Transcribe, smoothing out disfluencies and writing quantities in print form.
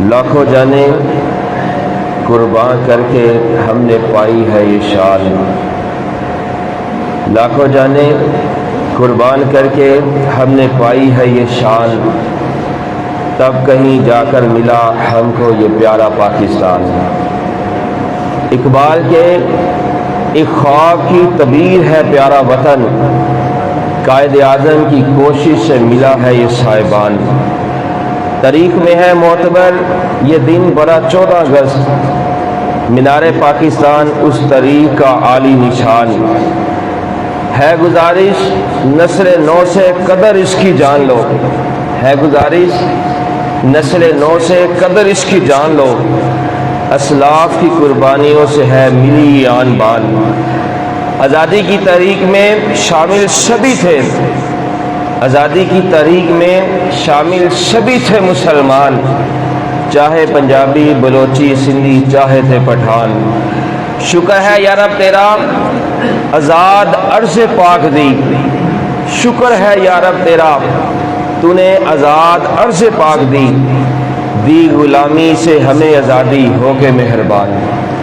لاکھوں جانے قربان کر کے ہم نے پائی ہے یہ شان، لاکھوں جانے قربان کر کے ہم نے پائی ہے یہ شان، تب کہیں جا کر ملا ہم کو یہ پیارا پاکستان۔ اقبال کے ایک خواب کی تعبیر ہے پیارا وطن، قائد اعظم کی کوشش سے ملا ہے یہ صاحبان۔ تاریخ میں ہے معتبر یہ دن برا 14 اگست، مینار پاکستان اس تاریخ کا عالی نشان۔ ہے گزارش نسل نو سے قدر اس کی جان لو، ہے گزارش نسل نو سے قدر اس کی جان لو، اسلاف کی قربانیوں سے ہے ملی یہ آن بان۔ آزادی کی تحریک میں شامل سبھی تھے، آزادی کی تحریک میں شامل سبھی تھے مسلمان، چاہے پنجابی بلوچی سندھی چاہے تھے پٹھان۔ شکر ہے یا رب تیرا آزاد عرض پاک دی، شکر ہے یا رب تیرا تو نے آزاد عرض پاک دی، دی غلامی سے ہمیں آزادی ہو کے مہربان۔